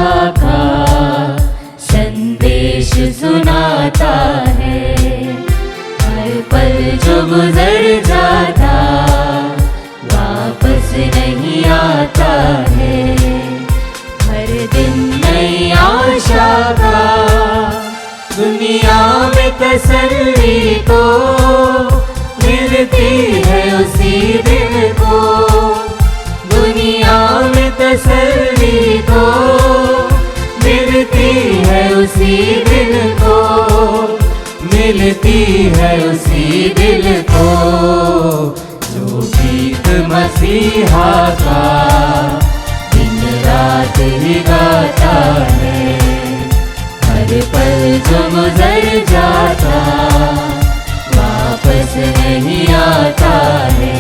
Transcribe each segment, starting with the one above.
आशा का संदेश सुनाता है। हर पल जो गुजर जाता वापस नहीं आता है। हर दिन नई आशा का दुनिया में तसल्ली तो मिलती है उसी दिन को। दुनिया में तसल्ली तो मिलती है उसी दिन को। मिलती है उसी दिल को जो गीत मसीहा का दिन रात ही गाता है। हर पल जो गुजर जाता वापस नहीं आता है।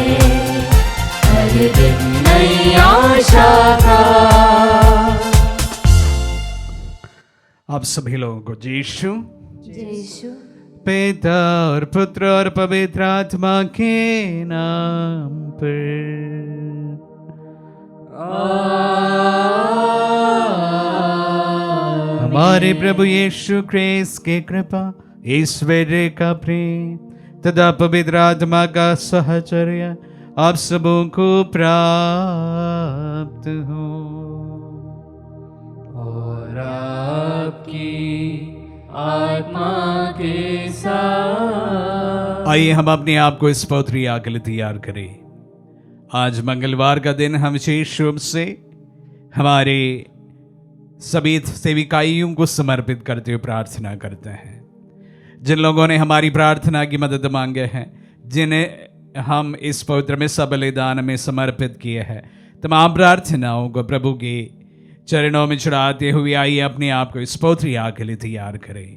हर दिन नई आशा का। आप सभी लोगों को यीशु यीशु पिता और पुत्र और पवित्र आत्मा के नाम पर हमारे प्रभु यीशु क्रिस्त की कृपा, ईश्वर का प्रेम तथा पवित्र आत्मा का सहचर्य आप सबों को प्राप्त हो और आपकी आत्मा के साथ। आइए हम अपने आप को इस पवित्र याग के लिए तैयार करें। आज मंगलवार का दिन हम विशेष रूप से हमारे सभी सेविकाइयों को समर्पित करते हुए प्रार्थना करते हैं। जिन लोगों ने हमारी प्रार्थना की मदद मांगे हैं, जिन्हें हम इस पवित्र में बलिदान में समर्पित किए हैं, तमाम प्रार्थनाओं को प्रभु के चरणों में चढ़ाते हुए आइए अपने आप को इस पवित्र याग के लिए तैयार करें।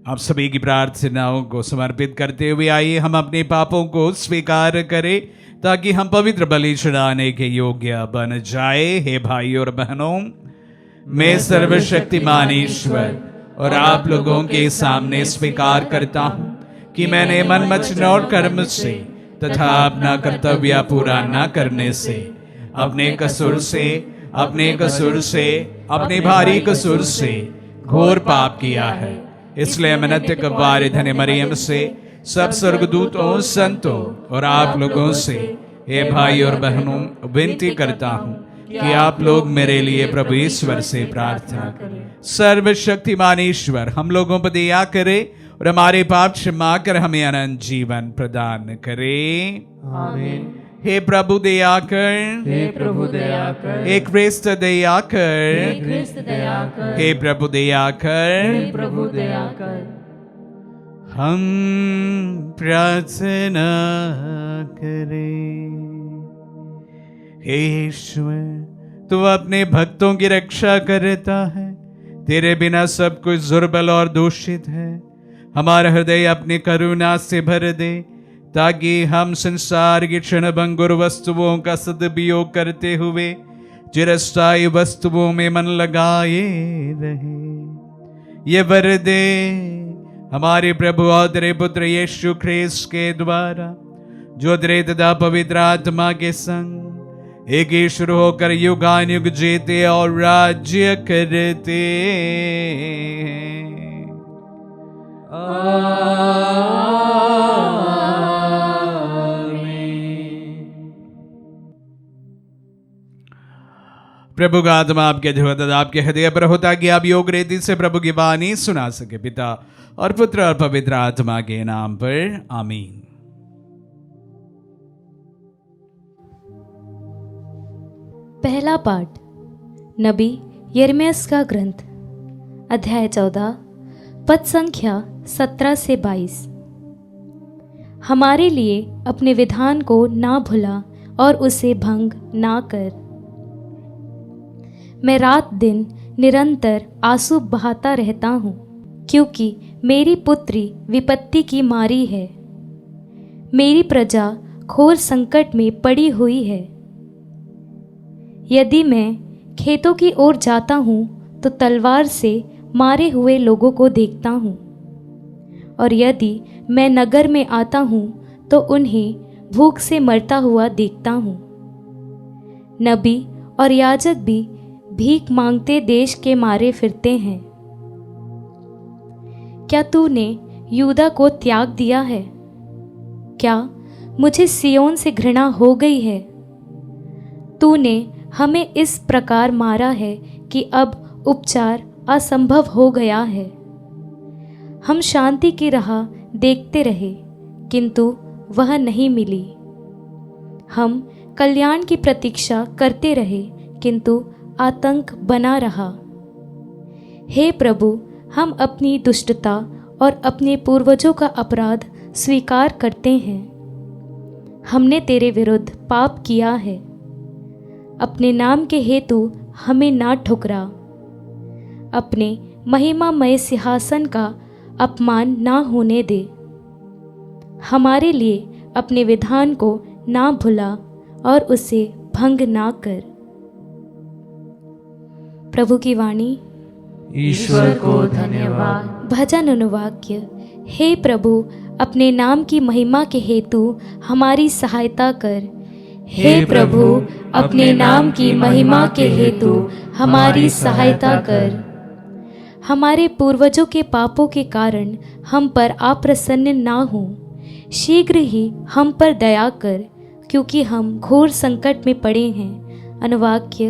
आप सभी की प्रार्थनाओं को समर्पित करते हुए आइए हम अपने पापों को स्वीकार करें ताकि हम पवित्र बलि चढ़ाने के योग्य बन जाए। हे भाई और बहनों, मैं सर्वशक्तिमान ईश्वर और आप लोगों के सामने स्वीकार करता हूँ कि मैंने मन वचन और कर्म से तथा अपना कर्तव्य पूरा न करने से अपने कसूर से अपने भारी कसूर से घोर पाप किया है। इसलिए मैं नित्य कव्वारी धन्य मरियम से, सब स्वर्गदूतों, संतों और आप लोगों से, हे भाई और बहनों, विनती करता हूँ कि आप लोग मेरे लिए प्रभु ईश्वर से प्रार्थना करें। सर्वशक्तिमान ईश्वर हम लोगों पर दया करे और हमारे पाप क्षमा कर हमें अनंत जीवन प्रदान करे। आमीन। हे प्रभु दया कर, हे प्रभु दया कर, हे क्रिस्त दया कर, हे क्रिस्त दया कर, हे प्रभु दया कर, हे प्रभु दया कर। हम प्रार्थना करें। हे ईश्वर, तू अपने भक्तों की रक्षा करता है। तेरे बिना सब कुछ दुर्बल और दूषित है। हमारा हृदय अपनी करुणा से भर दे ताकि हम संसार की क्षणभंगुर वस्तुओं का सदुपयोग करते हुए चिरस्थायी वस्तुओं में मन लगाए रहे। ये वर दे हमारे प्रभु और तेरे पुत्र यीशु ख्रीस्त के द्वारा, जो तेरे तथा पवित्र आत्मा के संग एक ईश्वर होकर युगानुयुग जीते और राज्य करते हैं। प्रभु का आत्मा आपके आपके हृदय पर होता कि आप योग रीति से प्रभु की वाणी सुना सके। पिता और पुत्र और पवित्र आत्मा के नाम पर आमीन। पहला पाठ नबी यिर्मयाह का ग्रंथ, अध्याय 14, पद संख्या 17 से 22। हमारे लिए अपने विधान को ना भुला और उसे भंग ना कर। मैं रात दिन निरंतर आंसू बहाता रहता हूँ, क्योंकि मेरी पुत्री विपत्ति की मारी है। मेरी प्रजा घोर संकट में पड़ी हुई है। यदि मैं खेतों की ओर जाता हूँ तो तलवार से मारे हुए लोगों को देखता हूँ, और यदि मैं नगर में आता हूँ तो उन्हें भूख से मरता हुआ देखता हूँ। नबी और याजक भी भीख मांगते देश के मारे फिरते हैं। क्या तूने यूदा को त्याग दिया है? क्या मुझे सियोन से घृणा हो गई है? तूने हमें इस प्रकार मारा है कि अब उपचार असंभव हो गया है। हम शांति की राह देखते रहे, किंतु वह नहीं मिली। हम कल्याण की प्रतीक्षा करते रहे, किंतु आतंक बना रहा। हे प्रभु, हम अपनी दुष्टता और अपने पूर्वजों का अपराध स्वीकार करते हैं। हमने तेरे विरुद्ध पाप किया है। अपने नाम के हेतु हमें ना ठुकरा। अपने महिमामय सिंहासन का अपमान ना होने दे। हमारे लिए अपने विधान को ना भुला और उसे भंग ना कर। प्रभु की वाणी। ईश्वर को धन्यवाद। भजन अनुवाक्य। हे प्रभु, अपने नाम की महिमा के हेतु हमारी सहायता कर। हे प्रभु, अपने नाम की महिमा के हेतु हमारी सहायता कर। हमारे पूर्वजों के पापों के कारण हम पर अप्रसन्न ना हो। शीघ्र ही हम पर दया कर, क्योंकि हम घोर संकट में पड़े हैं। अनुवाक्य।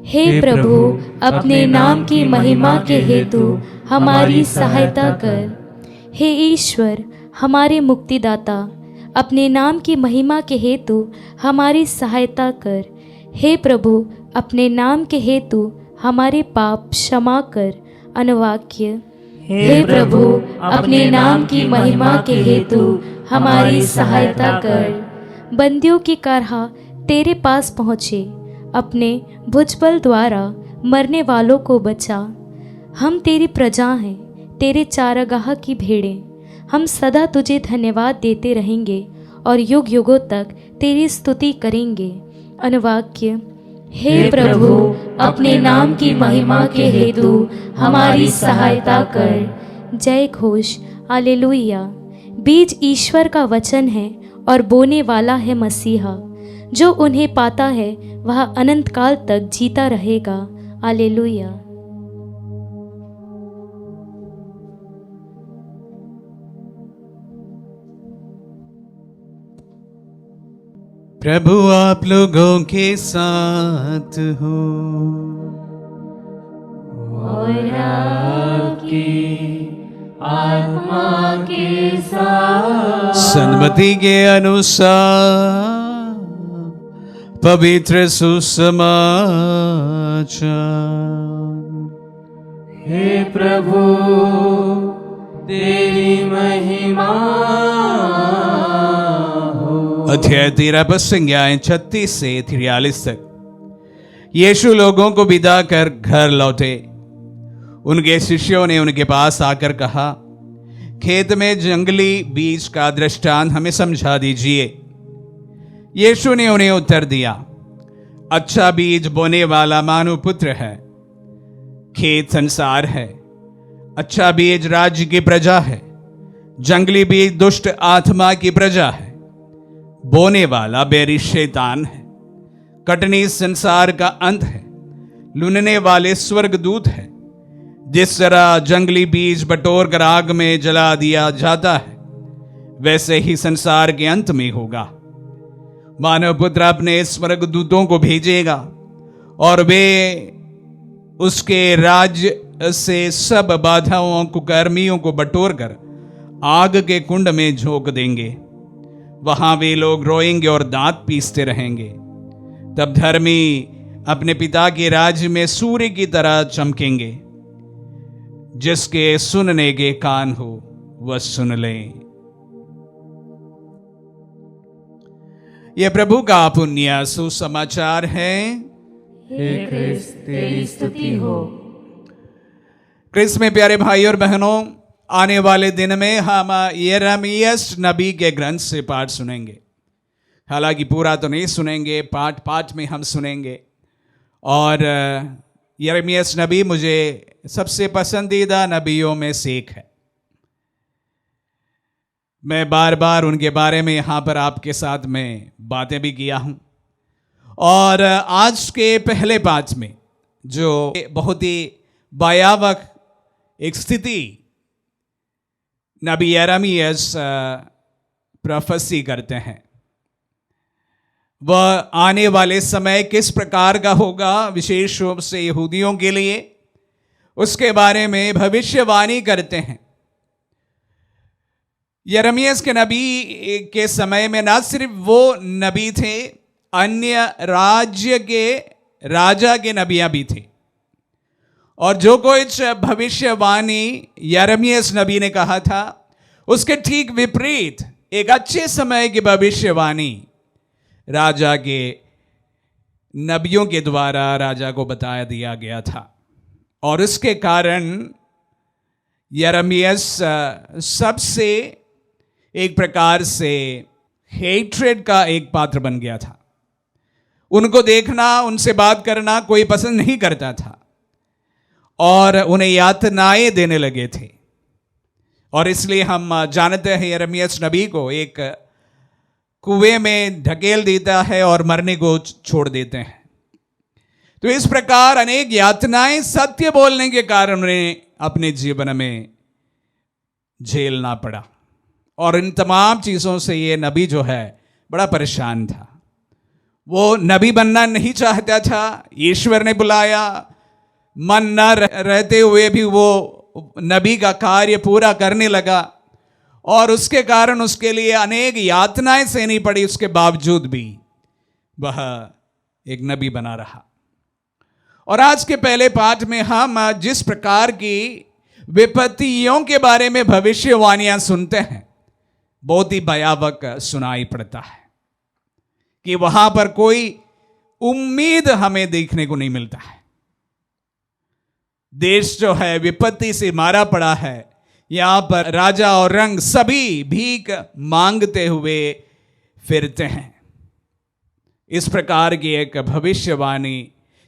हे प्रभु, अपने नाम की महिमा के हेतु हमारी सहायता कर। हे ईश्वर, हमारे मुक्तिदाता, अपने नाम की महिमा के हेतु हमारी सहायता कर। हे प्रभु, अपने नाम के हेतु हमारे पाप क्षमा कर। अनुवाक्य। हे प्रभु, अपने नाम की महिमा के हेतु हमारी सहायता कर। बंदियों की कारहा तेरे पास पहुँचे, अपने भुजबल द्वारा मरने वालों को बचा। हम तेरी प्रजा हैं, तेरे चारागाह की भेड़ें। हम सदा तुझे धन्यवाद देते रहेंगे और युग युगों तक तेरी स्तुति करेंगे। अनुवाक्य। हे प्रभु, अपने नाम की महिमा के हेतु हमारी सहायता कर। जय घोष। हालेलुया। बीज ईश्वर का वचन है और बोने वाला है मसीहा। जो उन्हें पाता है वह अनंत काल तक जीता रहेगा। हालेलुया। प्रभु आप लोगों के साथ हो और आपकी आत्मा के साथ। सन्मति के अनुसार पवित्र सुसमाचार। हे प्रभु, तेरी महिमा अध्याय 13 पद संज्ञाएं 36 से 43 तक। यीशु लोगों को विदा कर घर लौटे। उनके शिष्यों ने उनके पास आकर कहा, खेत में जंगली बीज का दृष्टांत हमें समझा दीजिए। यीशु ने उन्हें उत्तर दिया, अच्छा बीज बोने वाला मानव पुत्र है। खेत संसार है। अच्छा बीज राज्य की प्रजा है। जंगली बीज दुष्ट आत्मा की प्रजा है। बोने वाला बैरी शैतान है। कटनी संसार का अंत है। लुनने वाले स्वर्गदूत है। जिस तरह जंगली बीज बटोर कर आग में जला दिया जाता है, वैसे ही संसार के अंत में होगा। मानव पुत्र अपने स्वर्गदूतों को भेजेगा और वे उसके राज्य से सब बाधाओं कुकर्मियों को बटोर कर आग के कुंड में झोंक देंगे। वहां वे लोग रोएंगे और दांत पीसते रहेंगे। तब धर्मी अपने पिता के राज्य में सूर्य की तरह चमकेंगे। जिसके सुनने के कान हो वह सुन ले। यह प्रभु का पुण्य सुसमाचार है। हे क्रिस्त, तेरी स्तुति हो। क्रिस्त में प्यारे भाई और बहनों, आने वाले दिन में हम यिर्मयाह नबी के ग्रंथ से पाठ सुनेंगे। हालांकि पूरा तो नहीं सुनेंगे, पाठ पाठ में हम सुनेंगे। और यिर्मयाह नबी मुझे सबसे पसंदीदा नबियों में से एक है। मैं बार बार उनके बारे में यहाँ पर आपके साथ में बातें भी किया हूँ। और आज के पहले पाठ में जो बहुत ही भयावह एक स्थिति नबी यिर्मयाह प्रोफेसी करते हैं। वह आने वाले समय किस प्रकार का होगा, विशेष रूप से यहूदियों के लिए, उसके बारे में भविष्यवाणी करते हैं। यिर्मयाह के नबी के समय में ना सिर्फ वो नबी थे, अन्य राज्य के राजा के नबियां भी थे। और जो कुछ भविष्यवाणी यिर्मयाह नबी ने कहा था, उसके ठीक विपरीत एक अच्छे समय की भविष्यवाणी राजा के नबियों के द्वारा राजा को बता दिया गया था। और इसके कारण यिर्मयाह सबसे एक प्रकार से हेट्रेड का एक पात्र बन गया था। उनको देखना, उनसे बात करना कोई पसंद नहीं करता था और उन्हें यातनाएं देने लगे थे। और इसलिए हम जानते हैं यिर्मयाह नबी को एक कुएं में ढकेल देता है और मरने को छोड़ देते हैं। तो इस प्रकार अनेक यातनाएं सत्य बोलने के कारण उन्हें अपने जीवन में झेलना पड़ा। और इन तमाम चीज़ों से ये नबी जो है बड़ा परेशान था। वो नबी बनना नहीं चाहता था, ईश्वर ने बुलाया, मन न रहते हुए भी वो नबी का कार्य पूरा करने लगा और उसके कारण उसके लिए अनेक यातनाएं सहनी पड़ी। उसके बावजूद भी वह एक नबी बना रहा। और आज के पहले पाठ में हम जिस प्रकार की विपत्तियों के बारे में भविष्यवाणियां सुनते हैं, बहुत ही भयावह सुनाई पड़ता है कि वहां पर कोई उम्मीद हमें देखने को नहीं मिलता है। देश जो है विपत्ति से मारा पड़ा है। यहां पर राजा और रंग सभी भीख मांगते हुए फिरते हैं। इस प्रकार की एक भविष्यवाणी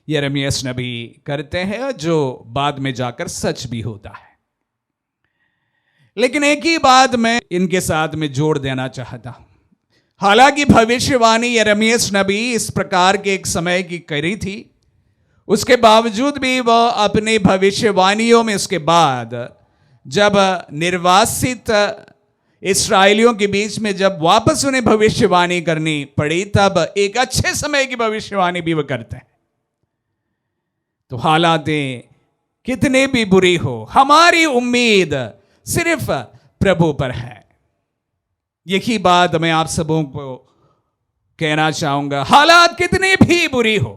यिर्मयाह नबी करते हैं जो बाद में जाकर सच भी होता है। लेकिन एक ही बात मैं इनके साथ में जोड़ देना चाहता हूं। हालांकि भविष्यवाणी यिर्मयाह नबी इस प्रकार के एक समय की करी थी, उसके बावजूद भी वह अपनी भविष्यवाणियों में उसके बाद जब निर्वासित इस्राएलियों के बीच में जब वापस उन्हें भविष्यवाणी करनी पड़ी, तब एक अच्छे समय की भविष्यवाणी भी वह करते हैं। तो हालातें कितने भी बुरी हो, हमारी उम्मीद सिर्फ प्रभु पर है। यही बात मैं आप सबों को कहना चाहूंगा। हालात कितनी भी बुरी हो,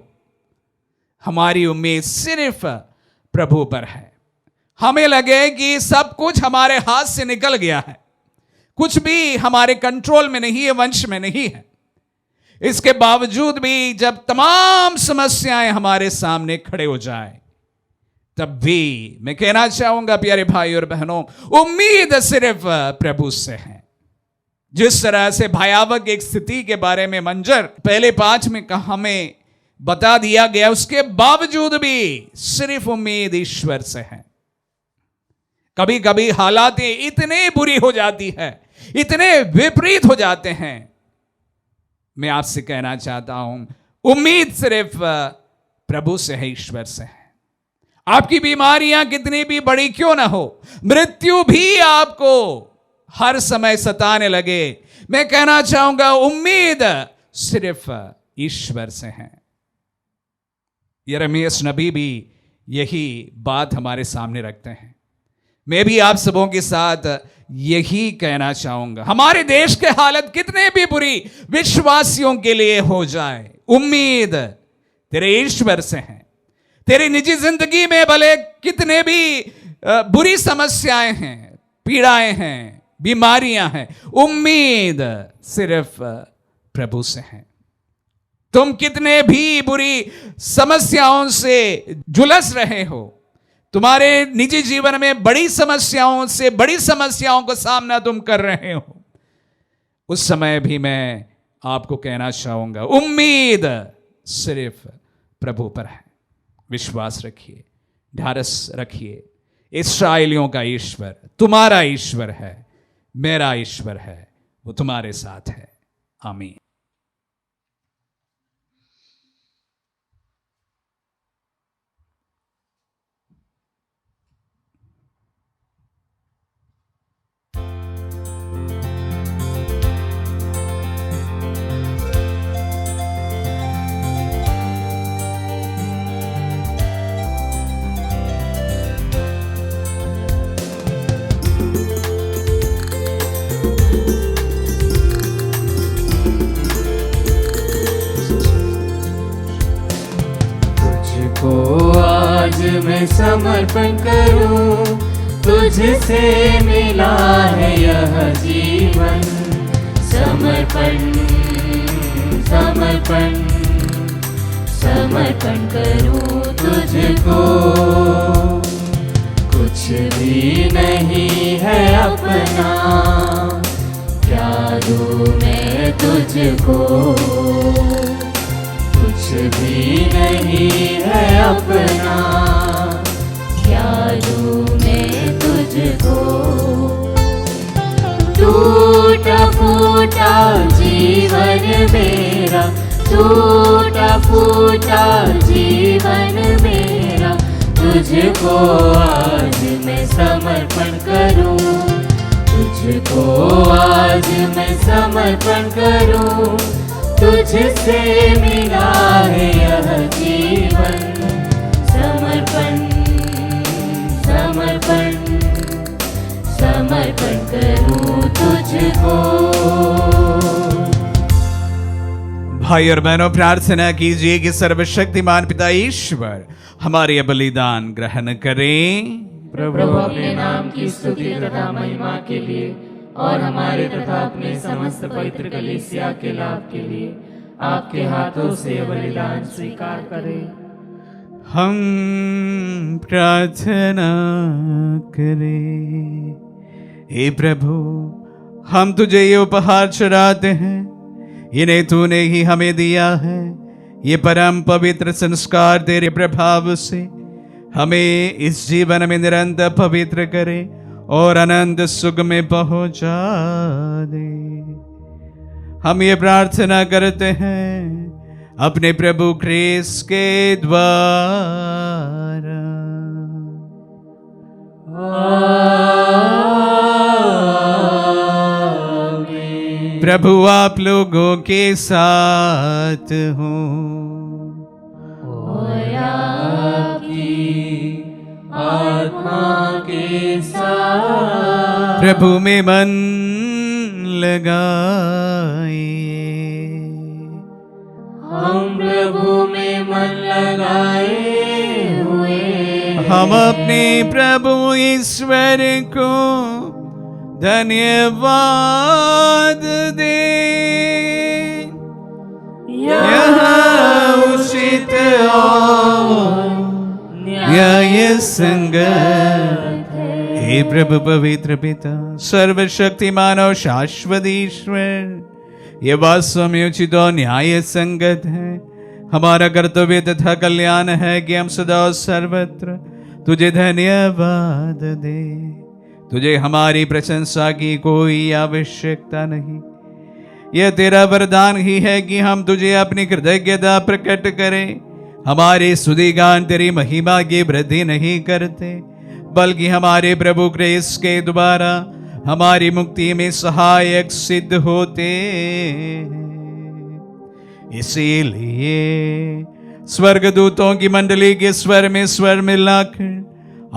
हमारी उम्मीद सिर्फ प्रभु पर है। हमें लगे कि सब कुछ हमारे हाथ से निकल गया है, कुछ भी हमारे कंट्रोल में नहीं है, वंश में नहीं है, इसके बावजूद भी जब तमाम समस्याएं हमारे सामने खड़े हो जाए, तब भी मैं कहना चाहूंगा प्यारे भाई और बहनों, उम्मीद सिर्फ प्रभु से है। जिस तरह से भयावह एक स्थिति के बारे में मंजर पहले पाठ में हमें बता दिया गया, उसके बावजूद भी सिर्फ उम्मीद ईश्वर से है। कभी कभी हालातें इतने बुरी हो जाती है, इतने विपरीत हो जाते हैं, मैं आपसे कहना चाहता हूं उम्मीद सिर्फ प्रभु से है, ईश्वर से है। आपकी बीमारियां कितनी भी बड़ी क्यों ना हो, मृत्यु भी आपको हर समय सताने लगे, मैं कहना चाहूंगा उम्मीद सिर्फ ईश्वर से है। यिर्मयाह नबी भी यही बात हमारे सामने रखते हैं। मैं भी आप सबों के साथ यही कहना चाहूंगा, हमारे देश के हालत कितने भी बुरी विश्वासियों के लिए हो जाए, उम्मीद तेरे ईश्वर से है। तेरी निजी जिंदगी में भले कितने भी बुरी समस्याएं हैं, पीड़ाएं हैं, बीमारियां हैं, उम्मीद सिर्फ प्रभु से है। तुम कितने भी बुरी समस्याओं से झुलस रहे हो, तुम्हारे निजी जीवन में बड़ी समस्याओं से बड़ी समस्याओं का सामना तुम कर रहे हो, उस समय भी मैं आपको कहना चाहूंगा उम्मीद सिर्फ प्रभु पर है। विश्वास रखिए, ढारस रखिए, इस्राएलियों का ईश्वर तुम्हारा ईश्वर है, मेरा ईश्वर है, वो तुम्हारे साथ है। आमीन। मैं समर्पण करूं, तुझसे मिला है यह जीवन। समर्पण समर्पण समर्पण करूं तुझको, कुछ भी नहीं है अपना, क्या दूं मैं तुझको। कुछ भी नहीं है अपना, क्या दूं मैं तुझको। टूटा फूटा जीवन मेरा, टूटा फूटा जीवन मेरा, तुझको आज मैं समर्पण करूं। तुझको आज मैं समर्पण करूं, तुझसे मिला है यह जीवन। समर्पण समर्पण समर्पण करूं तुझको। भाई और बहनों, प्रार्थना कीजिए कि सर्वशक्तिमान पिता ईश्वर हमारे बलिदान ग्रहण करें। प्रभु अपने नाम की स्तुति तथा महिमा के लिए और हमारे तथा अपने समस्त पवित्र कलीसिया के लाभ के लिए आपके हाथों से बलिदान स्वीकार करें। हम प्रार्थना करें। हे प्रभु, हम तुझे ये उपहार चढ़ाते हैं, इन्हें तूने ही हमें दिया है। ये परम पवित्र संस्कार तेरे प्रभाव से हमें इस जीवन में निरंतर पवित्र करे और अनंत सुख में पहुंचा दे। हम ये प्रार्थना करते हैं अपने प्रभु क्रिस्त के द्वारा। प्रभु आप लोगों के साथ हो और आपकी आत्मा के साथ। प्रभु में मन लगाइए। हम प्रभु में मन लगाए हुए, हम अपने प्रभु ईश्वर को धन्यवाद दें। यह उचित और न्याय संगत है। हे प्रभु पवित्र पिता, सर्वशक्तिमान और शाश्वत ईश्वर, ये वास्तव में उचित और न्याय संगत है। हमारा कर्तव्य तथा कल्याण है कि हम सदा और सर्वत्र तुझे धन्यवाद दे। तुझे हमारी प्रशंसा की कोई आवश्यकता नहीं। यह तेरा वरदान ही है कि हम तुझे अपनी कृतज्ञता प्रकट करें। हमारे स्तुतिगान तेरी महिमा की वृद्धि नहीं करते, बल्कि हमारे प्रभु क्रिस्त के द्वारा हमारी मुक्ति में सहायक सिद्ध होते हैं। इसीलिए स्वर्गदूतों की मंडली के स्वर में स्वर मिलाकर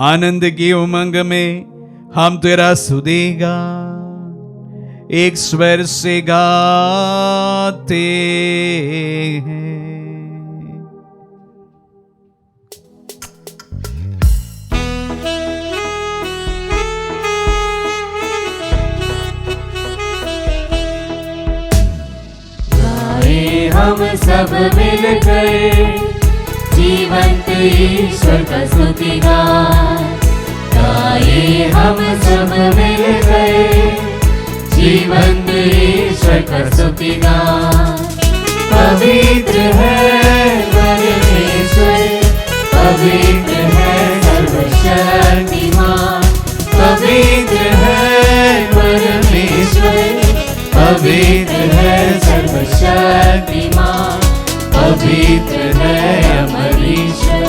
आनंद की उमंग में हम तेरा स्तुतिगा एक स्वर से गाते हैं। हम सब मिलकर जीवंत ईश्वर का स्तुतिगान गाए। हम सब मिलकर जीवंत ईश्वर का स्तुतिगान। पवित्र है परमेश्वर, पवित्र है सर्वशक्तिमान, पवित्र है परमेश्वर, पवित्र है सर्वशक्तिमान, पवित्र है अमर ईश्वर।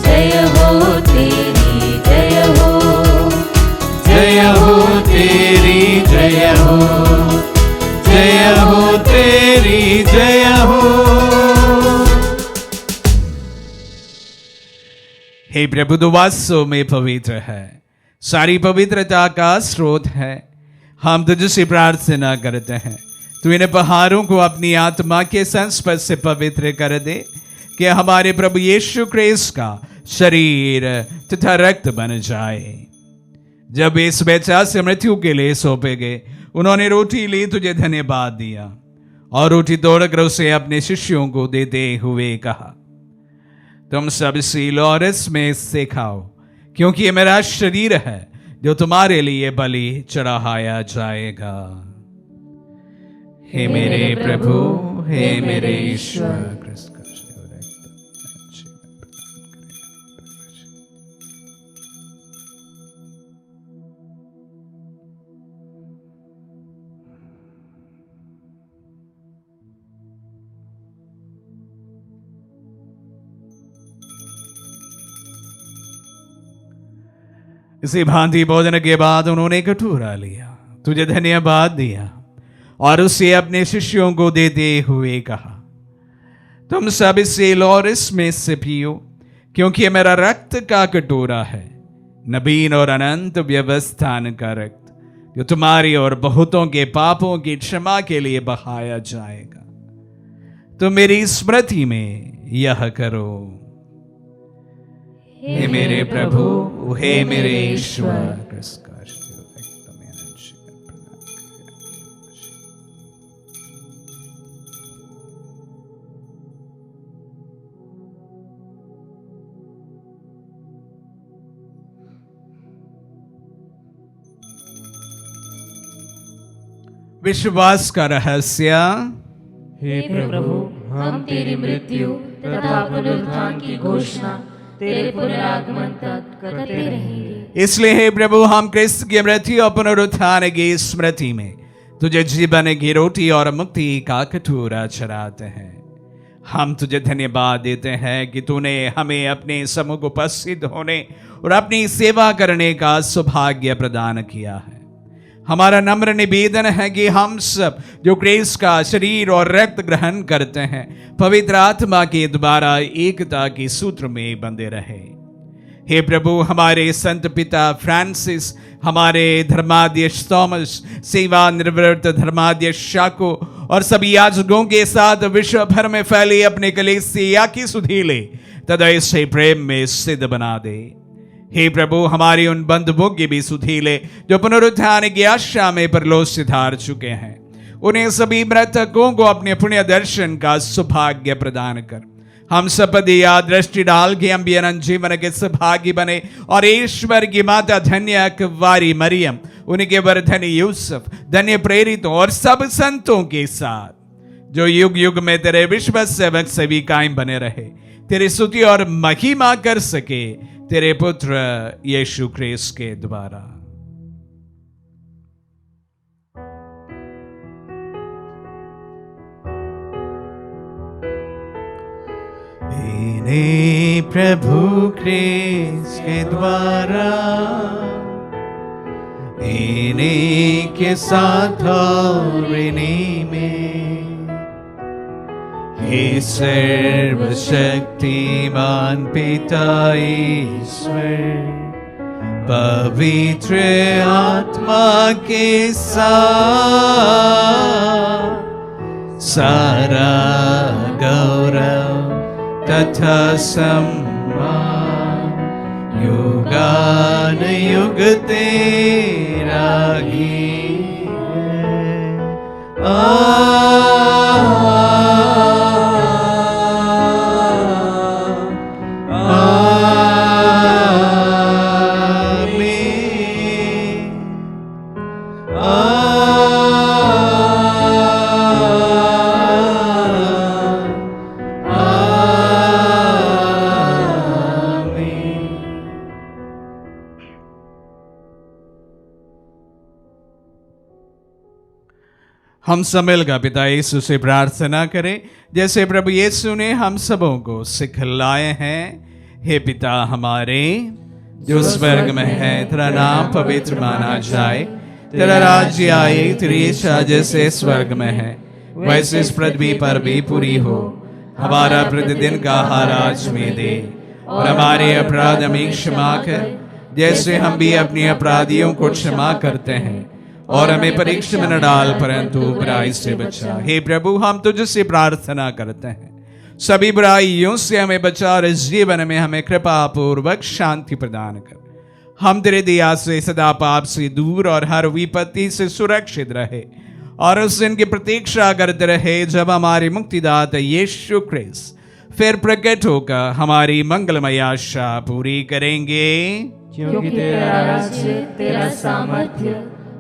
जय हो तेरी जय हो, जय हो तेरी जय हो, जय हो तेरी जय हो। हे प्रभु, तू वास्तव में पवित्र है, सारी पवित्रता का स्रोत है। हम तुझसे प्रार्थना करते हैं, तू इन पहाड़ों को अपनी आत्मा के संस्पर्श से पवित्र कर दे, कि हमारे प्रभु यीशु क्रिस्त का शरीर तथा रक्त बन जाए। जब इस बेचा से मृत्यु के लिए सौंपे गए, उन्होंने रोटी ली, तुझे धन्यवाद दिया और रोटी तोड़कर उसे अपने शिष्यों को देते हुए कहा, तुम सब इसी लो और इसमें से खाओ, क्योंकि ये मेरा शरीर है जो तुम्हारे लिए बलि चढ़ाया जाएगा। हे मेरे प्रभु, हे मेरे ईश्वर, इसी भांति भोजन के बाद उन्होंने कटोरा लिया, तुझे धन्यवाद दिया और उसे अपने शिष्यों को देते हुए कहा, तुम सब इससे लो और इसमें से पियो, क्योंकि यह मेरा रक्त का कटोरा है, नवीन और अनंत व्यवस्थान का रक्त, जो तुम्हारी और बहुतों के पापों की क्षमा के लिए बहाया जाएगा। तुम मेरी स्मृति में यह करो। हे मेरे प्रभु, हे मेरे ईश्वर, विश्वास का रहस्य। हे प्रभु, हम तेरी मृत्यु तथा पुनरुत्थान की घोषणा तेरे पुनरागमन तक करते रहेंगे। इसलिए हे प्रभु, हम क्रिस्त की मृत्यु और पुनरुत्थान की स्मृति में तुझे जीवन की रोटी और मुक्ति का कटोरा चढ़ाते हैं। हम तुझे धन्यवाद देते हैं कि तूने हमें अपने सम्मुख उपस्थित होने और अपनी सेवा करने का सौभाग्य प्रदान किया है। हमारा नम्र निवेदन है कि हम सब जो क्रिस्त का शरीर और रक्त ग्रहण करते हैं, पवित्र आत्मा के द्वारा एकता के सूत्र में बंधे रहे। हे प्रभु, हमारे संत पिता फ्रांसिस, हमारे धर्माध्यक्ष थॉमस, सेवानिवृत्त धर्माध्यक्ष शाको और सभी याजकों के साथ विश्व भर में फैली अपने कलीसिया की सुधीले तथा इसे प्रेम में सिद्ध बना दे। हे प्रभु, हमारे उन बंधुओं के भी सुधीले जो पुनरुत्थान की आशा में परलोक सिधार चुके हैं, उन्हें सभी मृतकों को अपने पुण्य दर्शन का सौभाग्य प्रदान कर हम सब पर या दृष्टि डाल के हम भी अनंत जीवन के सौभागी बने और ईश्वर की माता धन्य कुंवारी मरियम, उनके वर धन्य यूसुफ, धन्य प्रेरितों और सब संतों के साथ जो युग युग में तेरे विश्व सेवक सभी कायम बने रहे, तेरी स्तुति और महिमा कर सके तेरे पुत्र यीशु क्रिस्त के द्वारा। इन्हें प्रभु क्रिस्त के द्वारा, इन्हीं के साथ और इन्हीं में, हे सर्वशक्तिमान पिता ईश्वर, पवित्र आत्मा के साथ सारा गौरव तथा सम्मान युगान युग तेरा ही हम सब मिलकर पिता यीशु से प्रार्थना करें, जैसे प्रभु यीशु ने हम सबों को सिखलाए हैं। हे पिता हमारे जो स्वर्ग में है, तेरा नाम पवित्र माना जाए, तेरा राज्य आए, तेरी इच्छा जैसे स्वर्ग में है वैसे इस पृथ्वी पर भी पूरी हो। हमारा प्रतिदिन का आहार आज में दे और हमारे अपराध हमें क्षमा कर, जैसे हम भी अपने अपराधियों को क्षमा करते हैं, और हमें परीक्षा में न डाल परंतु बुराई से बचा। हे प्रभु, हम तुझसे प्रार्थना करते हैं, सभी बुराइयों से हमें बचा और इस जीवन में हमें कृपा पूर्वक शांति प्रदान कर। हम तेरे दया से सदा पाप से दूर और हर विपत्ति से सुरक्षित रहे और उस दिन की प्रतीक्षा करते रहे जब हमारे मुक्तिदाता यीशु ख्रिस्त फिर प्रकट होकर हमारी मंगलमय आशा पूरी करेंगे। क्योंकि तेरा राज्य, तेरा सामर्थ्य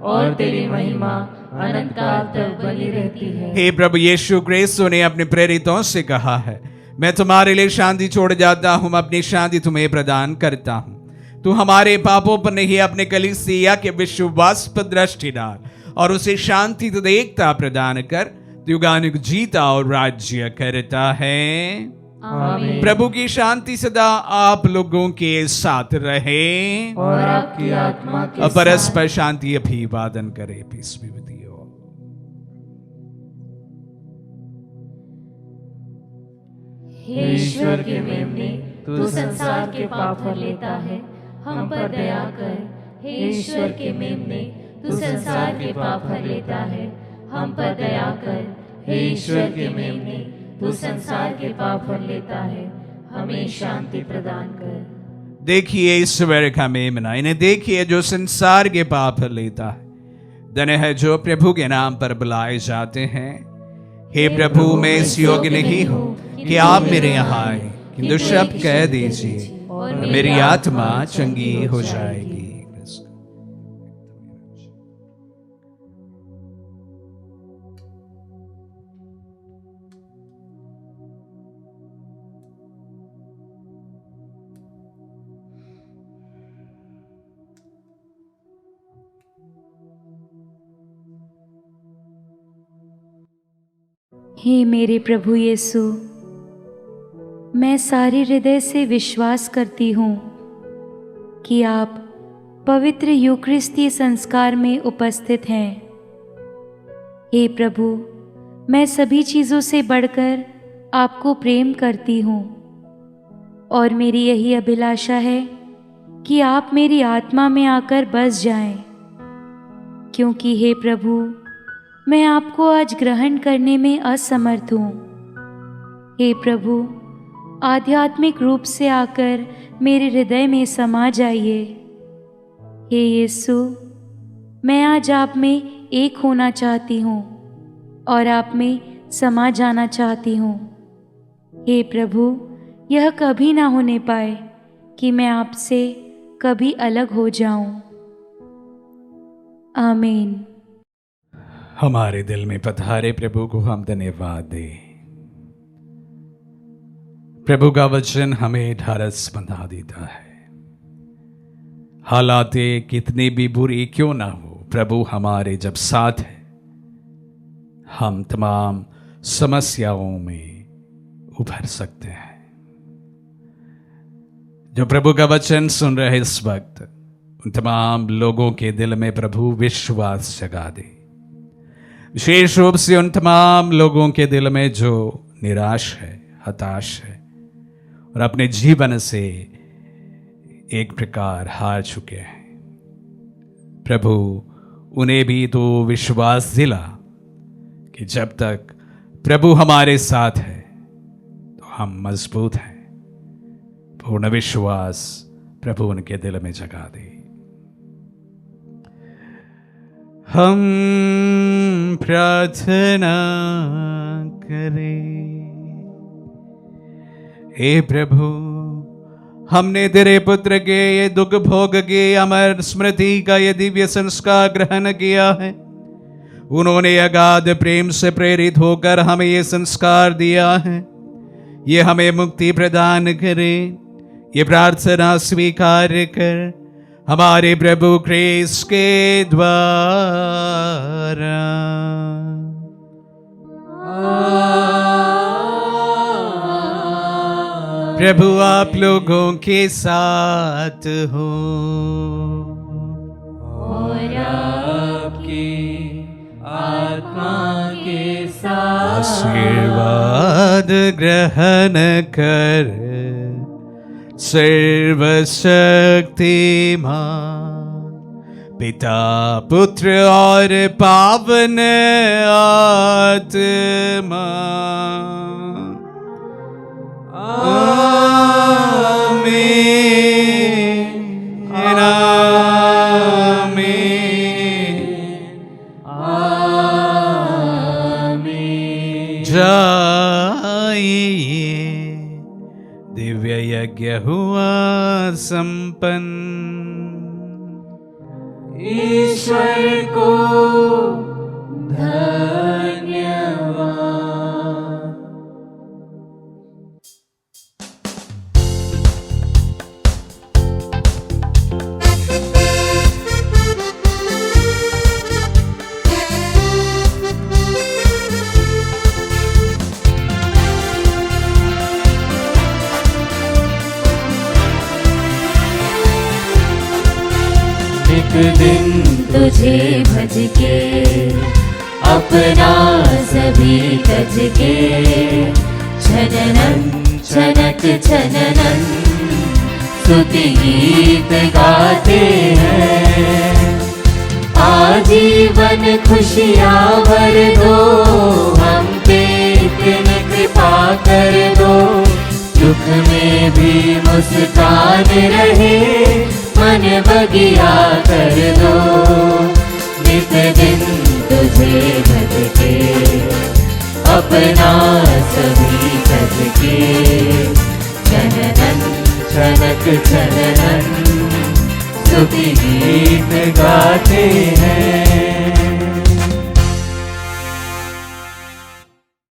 और तेरी महिमा अनंत काल तक बनी रहती है। हे प्रभु यीशु ख्रिस्त ने अपने प्रेरितों से कहा है, मैं तुम्हारे लिए शांति छोड़ जाता हूँ, अपनी शांति तुम्हें प्रदान करता हूँ। तू हमारे पापों पर नहीं अपने कलीसिया के विश्वास पर दृष्टि डाल और उसे शांति तथा एकता प्रदान कर। युगानुग जीता और राज्य करता है। आमीन। प्रभु की शांति सदा आप लोगों के साथ रहे और आपकी आत्मा के साथ। परस्पर शांति अभिवादन करे। Peace be with you. हे ईश्वर के मेमने, तू संसार के पाप हर लेता है, हम पर दया कर। हे ईश्वर के मेमने, तू संसार के पाप हर लेता है, हम पर दया कर। हे ईश्वर के मेमने, तू संसार के पाप हर लेता है, हमें शांति प्रदान कर। देखिए ईश्वर का मेमना, इन्हें देखिए जो संसार के पाप हर लेता है। धन्य है जो प्रभु के नाम पर बुलाए जाते हैं। हे प्रभु, मैं इस योग्य नहीं हूँ कि आप मेरे यहाँ आए, किंतु शब्द कह दीजिए और मेरी आत्मा चंगी हो जाएगी। हे मेरे प्रभु यीशु, मैं सारे हृदय से विश्वास करती हूँ कि आप पवित्र यूकरिस्तीय संस्कार में उपस्थित हैं। हे प्रभु, मैं सभी चीज़ों से बढ़कर आपको प्रेम करती हूँ और मेरी यही अभिलाषा है कि आप मेरी आत्मा में आकर बस जाएं, क्योंकि हे प्रभु, मैं आपको आज ग्रहण करने में असमर्थ हूँ। हे प्रभु, आध्यात्मिक रूप से आकर मेरे हृदय में समा जाइए। हे यीशु, मैं आज आप में एक होना चाहती हूँ और आप में समा जाना चाहती हूँ। हे प्रभु, यह कभी ना होने पाए कि मैं आपसे कभी अलग हो जाऊं। आमीन। हमारे दिल में पधारे प्रभु को हम धन्यवाद दें। प्रभु का वचन हमें ढारस बंधा देता है। हालातें कितनी भी बुरी क्यों ना हो, प्रभु हमारे जब साथ है, हम तमाम समस्याओं में उभर सकते हैं। जो प्रभु का वचन सुन रहे इस वक्त, उन तमाम लोगों के दिल में प्रभु विश्वास जगा दे। विशेष रूप से उन तमाम लोगों के दिल में जो निराश है, हताश है और अपने जीवन से एक प्रकार हार चुके हैं, प्रभु उन्हें भी तो विश्वास दिला कि जब तक प्रभु हमारे साथ है तो हम मजबूत हैं। पूर्ण विश्वास प्रभु उनके दिल में जगा दे। हम प्रार्थना करें। हे प्रभु, हमने तेरे पुत्र के ये दुख भोग के अमर स्मृति का ये दिव्य संस्कार ग्रहण किया है। उन्होंने अगाध प्रेम से प्रेरित होकर हमें ये संस्कार दिया है। ये हमें मुक्ति प्रदान करे। ये प्रार्थना स्वीकार कर हमारे प्रभु ख्रीस्त के द्वारा। प्रभु आप लोगों के साथ हो और आपकी आत्मा के साथ। आशीर्वाद ग्रहण कर सर्वशक्तिमान पिता, पुत्र और पावन आत्मा जाए, ये दिव्य यज्ञ हुआ संपन्न। ईश्वर को धन्यवाद। एक दिन तुझे भज के अपना सभी तज के, छननन छनक छननन स्तुति गीत गाते हैं। आजीवन खुशियाँ भर दो, हम पे इतनी कृपा कर दो। दुख में भी मुस्कान रहे, मन बगिया कर दो। नित दिन तुझे भज के अपना सभी तज के, छननन छनक छननन स्तुति गीत गाते हैं।